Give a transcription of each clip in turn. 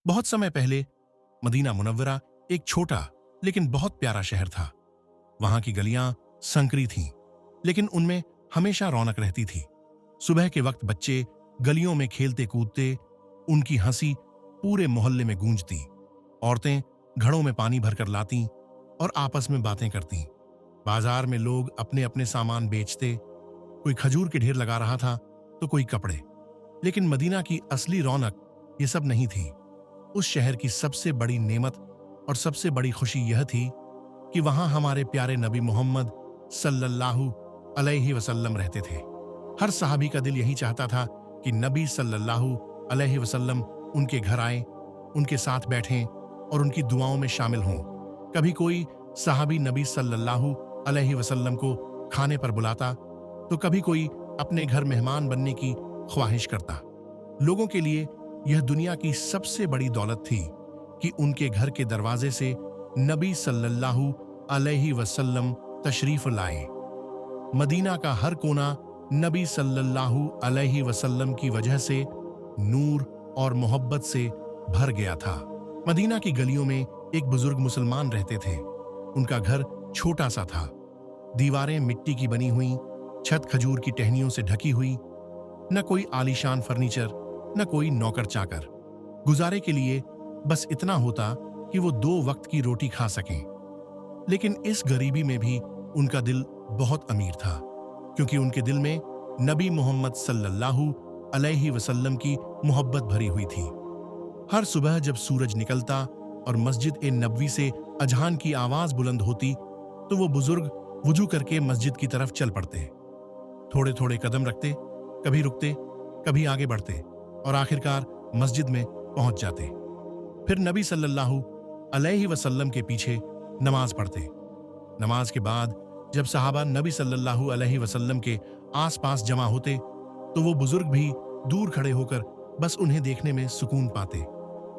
बहुत समय पहले मदीना मुनव्वरा एक छोटा लेकिन बहुत प्यारा शहर था। वहां की गलियां संकरी थीं, लेकिन उनमें हमेशा रौनक रहती थी। सुबह के वक्त बच्चे गलियों में खेलते कूदते, उनकी हंसी पूरे मोहल्ले में गूंजती। औरतें घड़ों में पानी भरकर लातीं और आपस में बातें करतीं। बाजार में लोग अपने अपने सामान बेचते, कोई खजूर के ढेर लगा रहा था तो कोई कपड़े। लेकिन मदीना की असली रौनक ये सब नहीं थी। उस शहर की सबसे बड़ी नेमत और सबसे बड़ी खुशी यह थी कि वहां हमारे प्यारे नबी मोहम्मद सल्लल्लाहु अलैहि वसल्लम रहते थे। हर सहाबी का दिल यही चाहता था कि नबी सल्लल्लाहु अलैहि वसल्लम उनके घर आए, उनके साथ बैठें और उनकी दुआओं में शामिल हों। कभी कोई सहाबी नबी सल्लल्लाहु अलैहि वसल्लम को खाने पर बुलाता, तो कभी कोई अपने घर मेहमान बनने की ख्वाहिश करता। लोगों के लिए यह दुनिया की सबसे बड़ी दौलत थी कि उनके घर के दरवाजे से नबी सल्लल्लाहु अलैहि वसल्लम तशरीफ लाए। मदीना का हर कोना नबी सल्लल्लाहु अलैहि वसल्लम की वजह से नूर और मोहब्बत से भर गया था। मदीना की गलियों में एक बुजुर्ग मुसलमान रहते थे। उनका घर छोटा सा था, दीवारें मिट्टी की बनी हुई, छत खजूर की टहनियों से ढकी हुई। न कोई आलीशान फर्नीचर, न कोई नौकर चाकर। गुजारे के लिए बस इतना होता कि वो 2 वक्त की रोटी खा सकें। लेकिन इस गरीबी में भी उनका दिल बहुत अमीर था, क्योंकि उनके दिल में नबी मोहम्मद सल्लल्लाहु अलैहि वसल्लम की मोहब्बत भरी हुई थी। हर सुबह जब सूरज निकलता और मस्जिद ए नबवी से अजान की आवाज बुलंद होती, तो वो बुजुर्ग वुजू करके मस्जिद की तरफ चल पड़ते। थोड़े थोड़े कदम रखते, कभी रुकते, कभी आगे बढ़ते और आखिरकार मस्जिद में पहुंच जाते। फिर नबी सल्लल्लाहु अलैहि वसल्लम के पीछे नमाज पढ़ते। नमाज के बाद जब सहाबा नबी सल्लल्लाहु अलैहि वसल्लम के आसपास जमा होते, तो वो बुजुर्ग भी दूर खड़े होकर बस उन्हें देखने में सुकून पाते।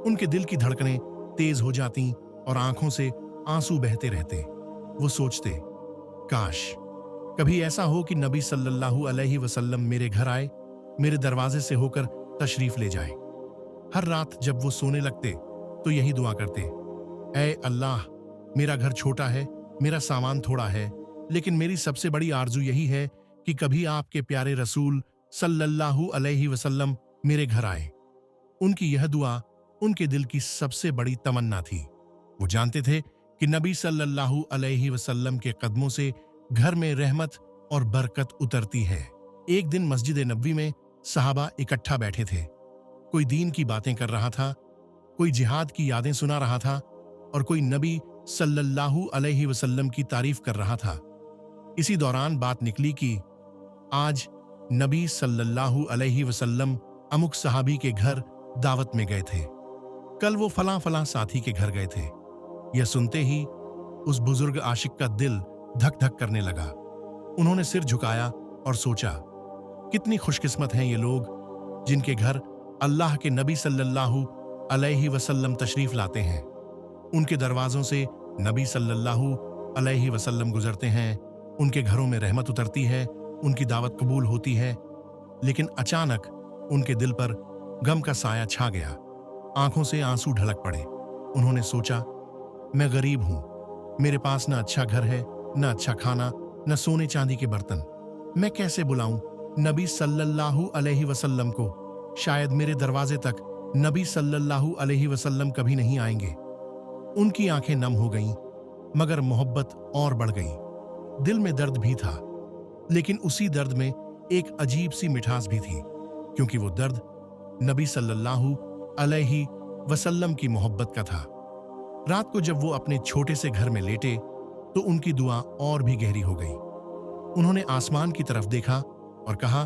उनके दिल की धड़कनें तेज हो जाती और आंखों से आंसू बहते रहते। वो सोचते, काश कभी ऐसा हो कि नबी सल्लल्लाहु अलैहि वसल्लम मेरे घर आए, मेरे दरवाजे से होकर तशरीफ ले जाए। हर रात जब वो सोने लगते तो यही दुआ करते, ऐ अल्लाह, मेरा घर छोटा है, मेरा सामान थोड़ा है, लेकिन मेरी सबसे बड़ी आरजू यही है कि कभी आपके प्यारे रसूल सल्लल्लाहु अलैहि वसल्लम मेरे घर आए। उनकी यह दुआ उनके दिल की सबसे बड़ी तमन्ना थी। वो जानते थे कि नबी सल्लल्लाहु अलैहि वसल्लम के कदमों से घर में रहमत और बरकत उतरती है। एक दिन मस्जिद नबवी में सहाबा इकट्ठा बैठे थे। कोई दीन की बातें कर रहा था, कोई जिहाद की यादें सुना रहा था और कोई नबी सल्लल्लाहु अलैहि वसल्लम की तारीफ कर रहा था। इसी दौरान बात निकली कि आज नबी सल्लल्लाहु अलैहि वसल्लम अमुक सहाबी के घर दावत में गए थे, कल वो फलां फलां साथी के घर गए थे। यह सुनते ही उस बुजुर्ग आशिक का दिल धक धक करने लगा। उन्होंने सिर झुकाया और सोचा, कितनी खुशकिस्मत हैं ये लोग जिनके घर अल्लाह के नबी सल्लल्लाहु अलैहि वसल्लम तशरीफ लाते हैं। उनके दरवाजों से नबी सल्लल्लाहु अलैहि वसल्लम गुजरते हैं, उनके घरों में रहमत उतरती है, उनकी दावत कबूल होती है। लेकिन अचानक उनके दिल पर गम का साया छा गया, आंखों से आंसू ढलक पड़े। उन्होंने सोचा, मैं गरीब हूं, मेरे पास न अच्छा घर है, न अच्छा खाना, न सोने चांदी के बर्तन। मैं कैसे बुलाऊं नबी सल्लल्लाहु अलैहि वसल्लम को? शायद मेरे दरवाजे तक नबी सल्लल्लाहु अलैहि वसल्लम कभी नहीं आएंगे। उनकी आंखें नम हो गईं, मगर मोहब्बत और बढ़ गई। दिल में दर्द भी था, लेकिन उसी दर्द में एक अजीब सी मिठास भी थी, क्योंकि वो दर्द नबी सल्लल्लाहु अलैहि वसल्लम की मोहब्बत का था। रात को जब वो अपने छोटे से घर में लेटे, तो उनकी दुआ और भी गहरी हो गई। उन्होंने आसमान की तरफ देखा और कहा,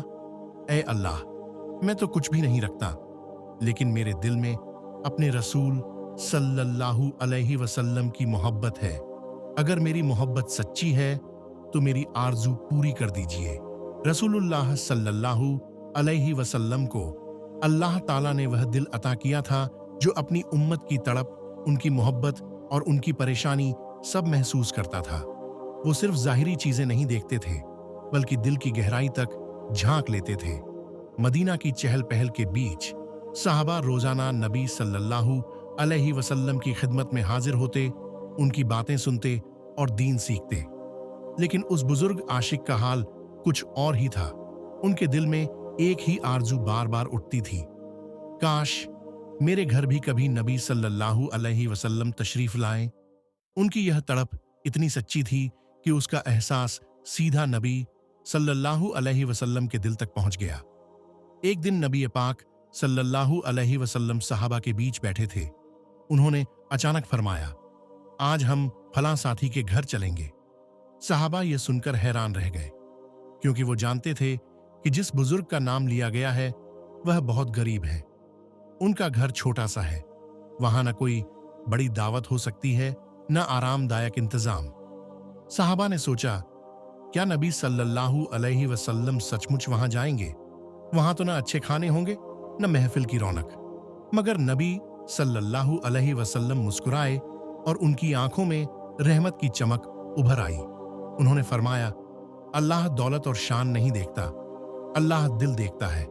ऐ अल्लाह, मैं तो कुछ भी नहीं रखता, लेकिन मेरे दिल में अपने रसूल सल्लल्लाहु अलैहि वसल्लम की मोहब्बत है। अगर मेरी मोहब्बत सच्ची है तो मेरी आरजू पूरी कर दीजिए। रसूलुल्लाह सल्लल्लाहु अलैहि वसल्लम को अल्लाह ताला ने वह दिल अता किया था जो अपनी उम्मत की तड़प, उनकी मोहब्बत और उनकी परेशानी सब महसूस करता था। वो सिर्फ जाहिरी चीजें नहीं देखते थे, बल्कि दिल की गहराई तक झांक लेते थे। मदीना की चहल पहल के बीच साहबा रोजाना नबी सल्लल्लाहु अलैहि वसल्लम की खिदमत में हाजिर होते, उनकी बातें सुनते और दीन सीखते। लेकिन उस बुजुर्ग आशिक का हाल कुछ और ही था। उनके दिल में एक ही आरजू बार बार उठती थी, काश मेरे घर भी कभी नबी सल्लल्लाहु अलैहि वसल्लम तशरीफ लाएं। उनकी यह तड़प इतनी सच्ची थी कि उसका एहसास सीधा नबी सल्लल्लाहु अलैहि वसल्लम के दिल तक पहुंच गया। एक दिन नबी पाक सल्लल्लाहु अलैहि वसल्लम साहबा के बीच बैठे थे। उन्होंने अचानक फरमाया, आज हम फलां साथी के घर चलेंगे। साहबा ये सुनकर हैरान रह गए, क्योंकि वो जानते थे कि जिस बुजुर्ग का नाम लिया गया है वह बहुत गरीब है। उनका घर छोटा सा है, वहां न कोई बड़ी दावत हो सकती है, न आरामदायक इंतजाम। साहबा ने सोचा, क्या नबी सल्लल्लाहु अलैहि वसल्लम सचमुच वहां जाएंगे? वहां तो न अच्छे खाने होंगे न महफिल की रौनक। मगर नबी सल्लल्लाहु अलैहि वसल्लम मुस्कुराए और उनकी आंखों में रहमत की चमक उभर आई। उन्होंने फरमाया, अल्लाह दौलत और शान नहीं देखता, अल्लाह दिल देखता है।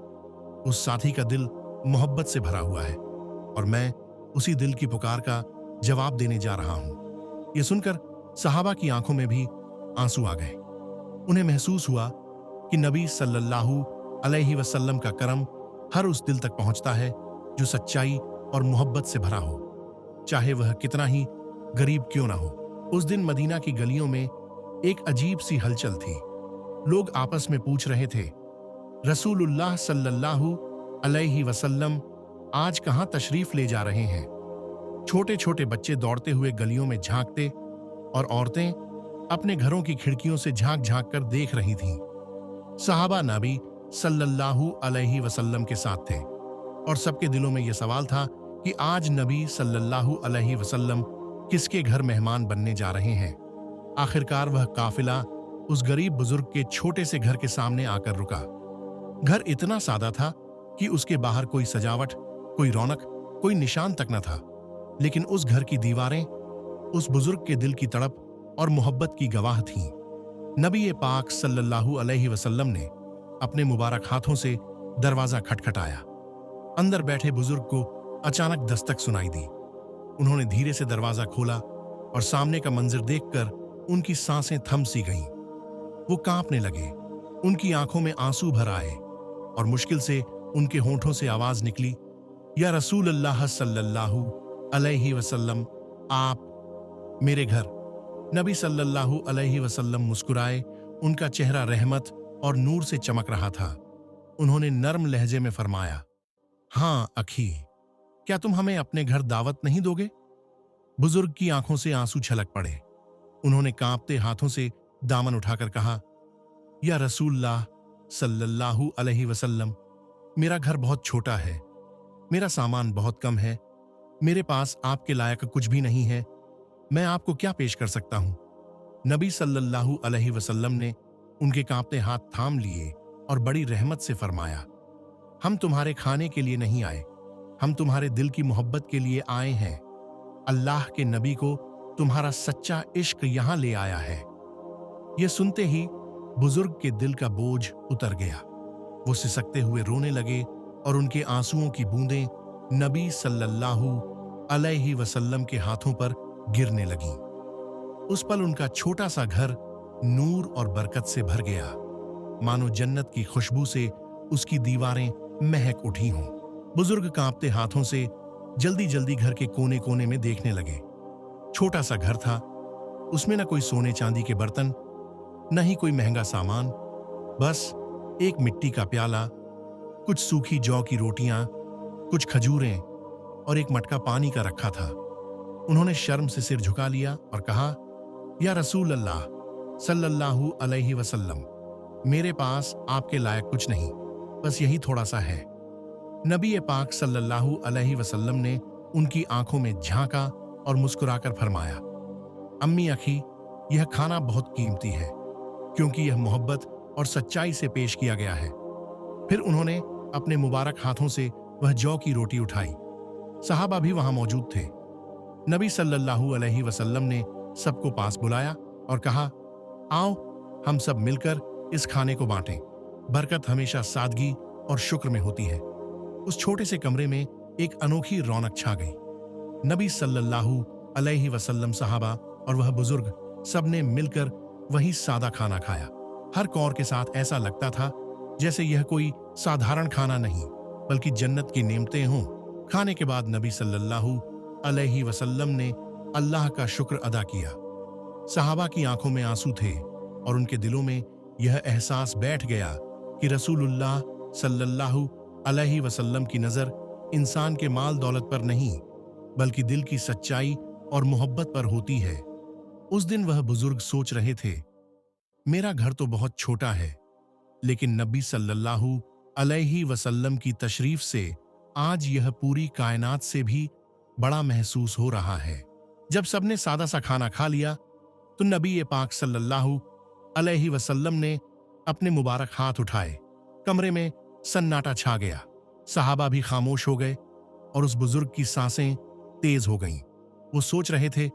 उस साथी का दिल मोहब्बत से भरा हुआ है और मैं उसी दिल की पुकार का जवाब देने जा रहा हूं। यह सुनकर सहाबा की आंखों में भी आंसू आ गए। उन्हें महसूस हुआ कि नबी सल्लल्लाहु अलैहि वसल्लम का करम हर उस दिल तक पहुंचता है जो सच्चाई और मोहब्बत से भरा हो, चाहे वह कितना ही गरीब क्यों ना हो। उस दिन मदीना की गलियों में एक अजीब सी हलचल थी। लोग आपस में पूछ रहे थे, रसूलुल्लाह सल्लल्लाहु अलैहि वसल्लम आज कहां तशरीफ ले जा रहे हैं? छोटे छोटे बच्चे दौड़ते हुए गलियों में झांकते और औरतें अपने घरों की खिड़कियों से झांक झांक कर देख रही थीं। सहाबा नबी सल्लल्लाहु अलैहि वसल्लम के साथ थे और सबके दिलों में यह सवाल था कि आज नबी सल्लल्लाहु अलैहि वसल्लम किसके घर मेहमान बनने जा रहे हैं। आखिरकार वह काफिला उस गरीब बुजुर्ग के छोटे से घर के सामने आकर रुका। घर इतना सादा था कि उसके बाहर कोई सजावट, कोई रौनक, कोई निशान तक न था, लेकिन उस घर की दीवारें उस बुजुर्ग के दिल की तड़प और मोहब्बत की गवाह थीं। नबी पाक सल्लल्लाहु अलैहि वसल्लम ने अपने मुबारक हाथों से दरवाजा खटखटाया। अंदर बैठे बुजुर्ग को अचानक दस्तक सुनाई दी। उन्होंने धीरे से दरवाजा खोला और सामने का मंजर देखकर उनकी सांसें थम सी गईं। वो कांपने लगे, उनकी आंखों में आंसू भर आए और मुश्किल से उनके होंठों से आवाज निकली, या रसूल अल्लाह सल्लल्लाहु अलैहि वसल्लम, आप मेरे घर। नबी सल्लल्लाहु अलैहि वसल्लम मुस्कुराए। उनका चेहरा रहमत और नूर से चमक रहा था। उन्होंने नर्म लहजे में फरमाया, हाँ अखी, क्या तुम हमें अपने घर दावत नहीं दोगे? बुजुर्ग की आंखों से आंसू छलक पड़े। उन्होंने कांपते हाथों से दामन उठाकर कहा, या रसूलल्लाह सल्लल्लाहु अलैहि वसल्लम, मेरा घर बहुत छोटा है, मेरा सामान बहुत कम है, मेरे पास आपके लायक कुछ भी नहीं है, मैं आपको क्या पेश कर सकता हूं? नबी सल्लल्लाहु अलैहि वसल्लम ने उनके कांपते हाथ थाम लिए और बड़ी रहमत से फरमाया, हम तुम्हारे खाने के लिए नहीं आए, हम तुम्हारे दिल की मोहब्बत के लिए आए हैं। अल्लाह के नबी को तुम्हारा सच्चा इश्क यहां ले आया है। यह सुनते ही बुजुर्ग के दिल का बोझ उतर गया। वो सिसकते हुए रोने लगे और उनके आंसुओं की बूंदें नबी सल्लल्लाहु अलैहि वसल्लम के हाथों पर गिरने लगीं। उस पल उनका छोटा सा घर नूर और बरकत से भर गया, मानो जन्नत की खुशबू से उसकी दीवारें महक उठी हों। बुजुर्ग कांपते हाथों से जल्दी जल्दी घर के कोने कोने में देखने लगे। छोटा सा घर था, उसमें न कोई सोने चांदी के बर्तन, न ही कोई महंगा सामान, बस एक मिट्टी का प्याला, कुछ सूखी जौ की रोटियां, कुछ खजूरें और एक मटका पानी का रखा था। उन्होंने शर्म से सिर झुका लिया और कहा, या रसूल अल्लाह सल्लल्लाहु अलैहि वसल्लम, मेरे पास आपके लायक कुछ नहीं, बस यही थोड़ा सा है। नबी पाक सल्लल्लाहु अलैहि वसल्लम ने उनकी आंखों में झांका और मुस्कुराकर फरमाया, अम्मी अखी, यह खाना बहुत कीमती है, क्योंकि यह मोहब्बत और सच्चाई से पेश किया गया है। फिर उन्होंने अपने मुबारक हाथों से वह जौ की रोटी उठाई। सहाबा भी वहां मौजूद थे। नबी सल्लल्लाहु अलैहि वसल्लम ने सबको पास बुलाया और कहा, आओ हम सब मिलकर इस खाने को बांटें। बरकत हमेशा सादगी और शुक्र में होती है। उस छोटे से कमरे में एक अनोखी रौनक छा गई। नबी सल्लल्लाहु अलैहि वसल्लम, सहाबा और वह बुजुर्ग सबने मिलकर वही सादा खाना खाया। हर कौर के साथ ऐसा लगता था जैसे यह कोई साधारण खाना नहीं बल्कि जन्नत की नेमतें हों। खाने के बाद नबी सल्लल्लाहु अलैहि वसल्लम ने अल्लाह का शुक्र अदा किया। सहाबा की आंखों में आंसू थे और उनके दिलों में यह एहसास बैठ गया कि रसूलुल्लाह सल्लल्लाहु अलैहि वसल्लम की नजर इंसान के माल दौलत पर नहीं बल्कि दिल की सच्चाई और मोहब्बत पर होती है। उस दिन वह बुजुर्ग सोच रहे थे, मेरा घर तो बहुत छोटा है, लेकिन नबी सल्लल्लाहु अलैहि वसल्लम की तशरीफ से आज यह पूरी कायनात से भी बड़ा महसूस हो रहा है। जब सबने सादा सा खाना खा लिया तो नबी पाक सल्लल्लाहु अलैहि वसल्लम ने अपने मुबारक हाथ उठाए। कमरे में सन्नाटा छा गया। सहाबा भी खामोश हो गए और उस बुजुर्ग की सांसें तेज हो गईं। वो सोच रहे थे,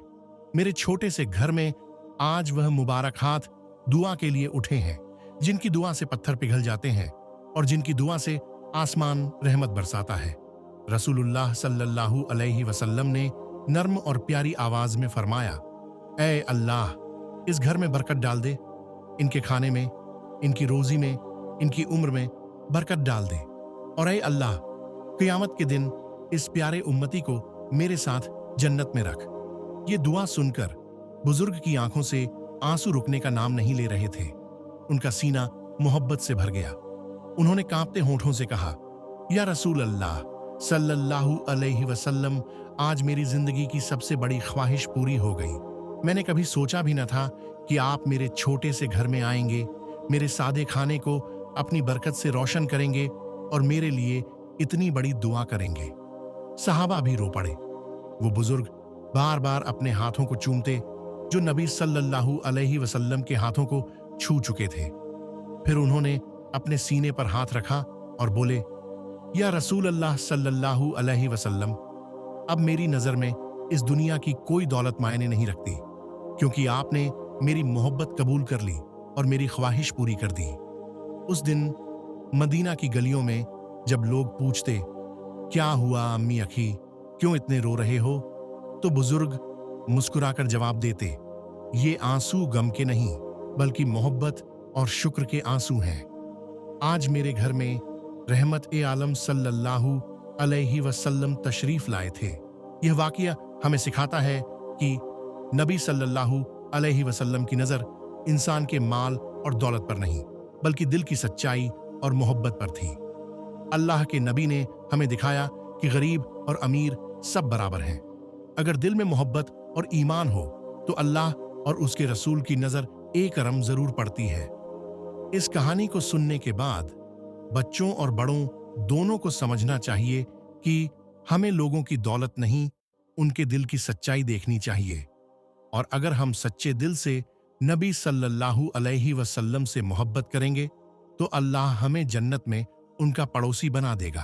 मेरे छोटे से घर में आज वह मुबारक हाथ दुआ के लिए उठे हैं, जिनकी दुआ से पत्थर पिघल जाते हैं और जिनकी दुआ से आसमान रहमत बरसाता है। रसूलुल्लाह सल्लल्लाहु अलैहि वसल्लम ने नर्म और प्यारी आवाज में फरमाया, ऐ अल्लाह, इस घर में बरकत डाल दे, इनके खाने में, इनकी रोजी में, इनकी उम्र में बरकत डाल दे। और ऐ अल्लाह, क़यामत के दिन इस प्यारे उम्मती को मेरे साथ जन्नत में रख। ये दुआ सुनकर बुजुर्ग की आंखों से आंसू रुकने का नाम नहीं ले रहे थे। उनका सीना मोहब्बत से भर गया। उन्होंने कांपते होंठों से कहा, या रसूल अल्लाह सल्लल्लाहु अलैहि वसल्लम, आज मेरी जिंदगी की सबसे बड़ी ख्वाहिश पूरी हो गई। मैंने कभी सोचा भी न था कि आप मेरे छोटे से घर में आएंगे, मेरे सादे खाने को अपनी बरकत से रोशन करेंगे और मेरे लिए इतनी बड़ी दुआ करेंगे। सहाबा भी रो पड़े। वो बुजुर्ग बार बार अपने हाथों को चूमते जो नबी सल्लल्लाहु अलैहि वसल्लम के हाथों को छू चुके थे। फिर उन्होंने अपने सीने पर हाथ रखा और बोले, या रसूल अल्लाह सल्लल्लाहु अलैहि वसल्लम, अब मेरी नजर में इस दुनिया की कोई दौलत मायने नहीं रखती, क्योंकि आपने मेरी मोहब्बत कबूल कर ली और मेरी ख्वाहिश पूरी कर दी। उस दिन मदीना की गलियों में जब लोग पूछते, क्या हुआ अम्मी अखी, क्यों इतने रो रहे हो, तो बुजुर्ग मुस्कुराकर जवाब देते, ये आंसू गम के नहीं बल्कि मोहब्बत और शुक्र के आंसू हैं। आज मेरे घर में रहमत ए आलम सल्लल्लाहु अलैहि वसल्लम तशरीफ लाए थे। यह वाकया हमें सिखाता है कि नबी सल्लल्लाहु अलैहि वसल्लम की नजर इंसान के माल और दौलत पर नहीं बल्कि दिल की सच्चाई और मोहब्बत पर थी। अल्लाह के नबी ने हमें दिखाया कि गरीब और अमीर सब बराबर हैं। अगर दिल में मोहब्बत और ईमान हो तो अल्लाह और उसके रसूल की नजर एक करम जरूर पड़ती है। इस कहानी को सुनने के बाद बच्चों और बड़ों दोनों को समझना चाहिए कि हमें लोगों की दौलत नहीं, उनके दिल की सच्चाई देखनी चाहिए। और अगर हम सच्चे दिल से नबी सल्लल्लाहु अलैहि वसल्लम से मोहब्बत करेंगे तो अल्लाह हमें जन्नत में उनका पड़ोसी बना देगा।